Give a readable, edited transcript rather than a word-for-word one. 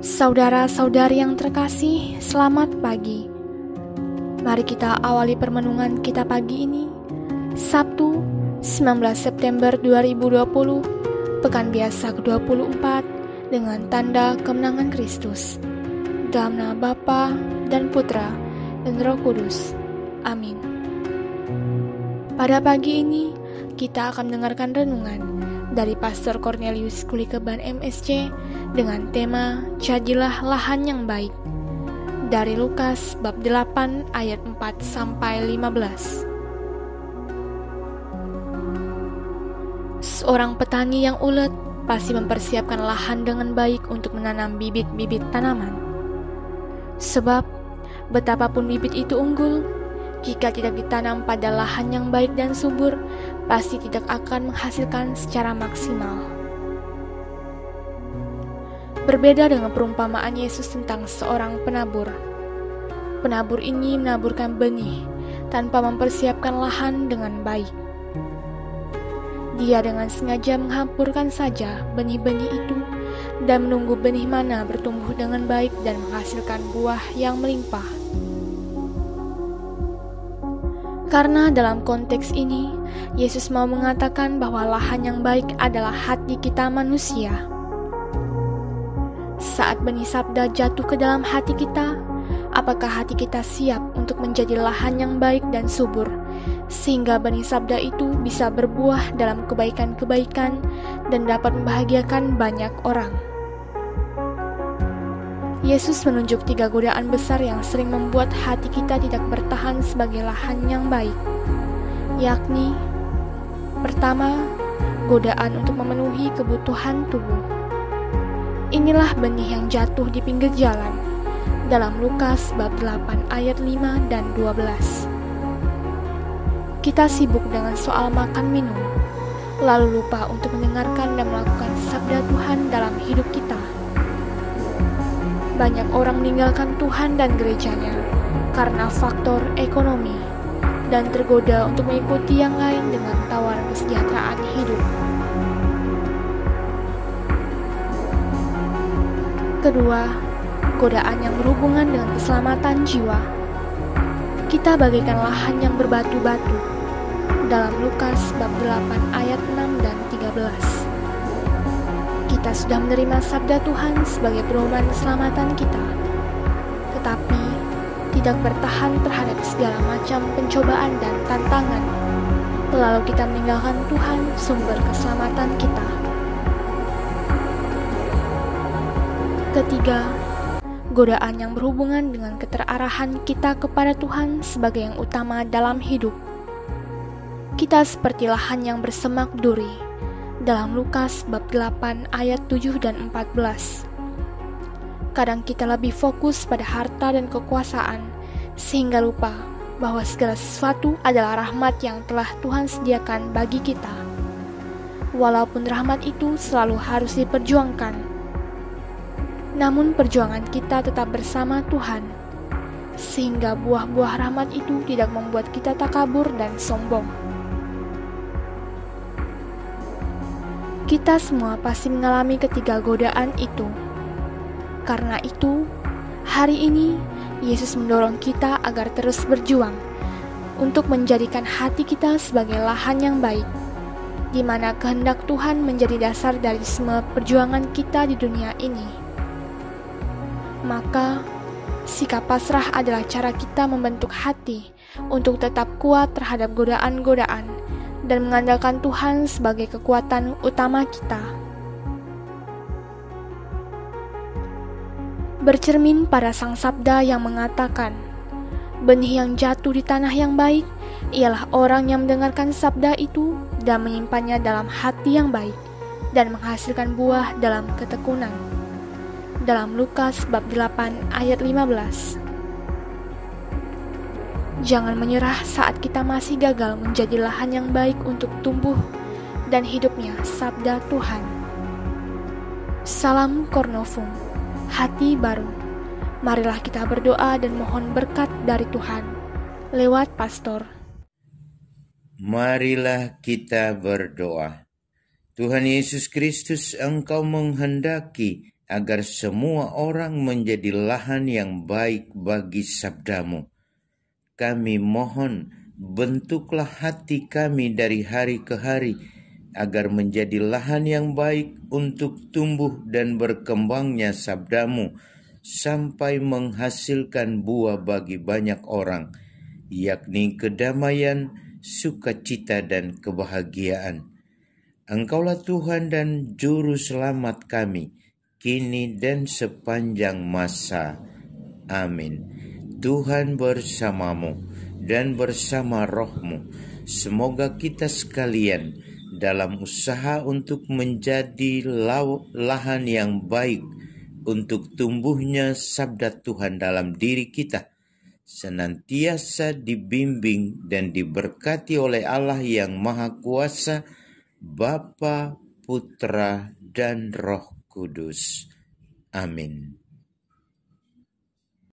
Saudara-saudari yang terkasih, selamat pagi. Mari kita awali permenungan kita pagi ini, Sabtu 19 September 2020, Pekan Biasa ke-24, dengan tanda kemenangan Kristus. Dalam nama Bapa dan Putra dan Roh Kudus. Amin. Pada pagi ini, kita akan mendengarkan renungan dari Pastor Cornelius Kulikeban MSC dengan tema Jadilah Lahan yang Baik dari Lukas bab 8 ayat 4 sampai 15. Seorang petani yang ulet pasti mempersiapkan lahan dengan baik untuk menanam bibit-bibit tanaman. Sebab betapapun bibit itu unggul, jika tidak ditanam pada lahan yang baik dan subur, pasti tidak akan menghasilkan secara maksimal. Berbeda dengan perumpamaan Yesus tentang seorang penabur. Penabur ini menaburkan benih tanpa mempersiapkan lahan dengan baik. Dia dengan sengaja menghampurkan saja benih-benih itu dan menunggu benih mana bertumbuh dengan baik dan menghasilkan buah yang melimpah. Karena dalam konteks ini, Yesus mau mengatakan bahwa lahan yang baik adalah hati kita manusia. Saat benih sabda jatuh ke dalam hati kita, apakah hati kita siap untuk menjadi lahan yang baik dan subur, sehingga benih sabda itu bisa berbuah dalam kebaikan-kebaikan dan dapat membahagiakan banyak orang? Yesus menunjuk 3 godaan besar yang sering membuat hati kita tidak bertahan sebagai lahan yang baik, yakni: pertama, godaan untuk memenuhi kebutuhan tubuh. Inilah benih yang jatuh di pinggir jalan dalam Lukas bab 8 ayat 5 dan 12. Kita sibuk dengan soal makan minum, lalu lupa untuk mendengarkan dan melakukan sabda Tuhan dalam hidup kita. Banyak orang meninggalkan Tuhan dan gerejanya karena faktor ekonomi dan tergoda untuk mengikuti yang lain dengan tawaran kesejahteraan hidup. Kedua, godaan yang berhubungan dengan keselamatan jiwa. Kita bagaikan lahan yang berbatu-batu dalam Lukas bab 8 ayat 6 dan 13. Kita sudah menerima sabda Tuhan sebagai perumahan keselamatan kita, tetapi tidak bertahan terhadap segala macam pencobaan dan tantangan, lalu kita meninggalkan Tuhan sumber keselamatan kita. Ketiga, godaan yang berhubungan dengan keterarahan kita kepada Tuhan sebagai yang utama dalam hidup. Kita seperti lahan yang bersemak duri dalam Lukas bab 8 ayat 7 dan 14. Kadang kita lebih fokus pada harta dan kekuasaan sehingga lupa bahwa segala sesuatu adalah rahmat yang telah Tuhan sediakan bagi kita. Walaupun rahmat itu selalu harus diperjuangkan, namun perjuangan kita tetap bersama Tuhan, sehingga buah-buah rahmat itu tidak membuat kita takabur dan sombong. Kita semua pasti mengalami ketiga godaan itu. Karena itu, hari ini Yesus mendorong kita agar terus berjuang untuk menjadikan hati kita sebagai lahan yang baik, di mana kehendak Tuhan menjadi dasar dari semua perjuangan kita di dunia ini. Maka, sikap pasrah adalah cara kita membentuk hati untuk tetap kuat terhadap godaan-godaan dan mengandalkan Tuhan sebagai kekuatan utama kita. Bercermin pada sang sabda yang mengatakan, benih yang jatuh di tanah yang baik ialah orang yang mendengarkan sabda itu dan menyimpannya dalam hati yang baik dan menghasilkan buah dalam ketekunan. Dalam Lukas bab 8 ayat 15. Jangan menyerah saat kita masih gagal menjadi lahan yang baik untuk tumbuh dan hidupnya sabda Tuhan. Salam Cornovum, hati baru. Marilah kita berdoa dan mohon berkat dari Tuhan lewat pastor. Marilah kita berdoa. Tuhan Yesus Kristus, Engkau menghendaki agar semua orang menjadi lahan yang baik bagi sabdamu. Kami mohon, bentuklah hati kami dari hari ke hari, agar menjadi lahan yang baik untuk tumbuh dan berkembangnya sabdamu, sampai menghasilkan buah bagi banyak orang, yakni kedamaian, sukacita, dan kebahagiaan. Engkaulah Tuhan dan Juru Selamat kami, kini dan sepanjang masa. Amin. Tuhan bersamamu dan bersama rohmu. Semoga kita sekalian dalam usaha untuk menjadi lahan yang baik untuk tumbuhnya sabda Tuhan dalam diri kita, senantiasa dibimbing dan diberkati oleh Allah yang Maha Kuasa, Bapa, Putra, dan Roh Kudus. Amin.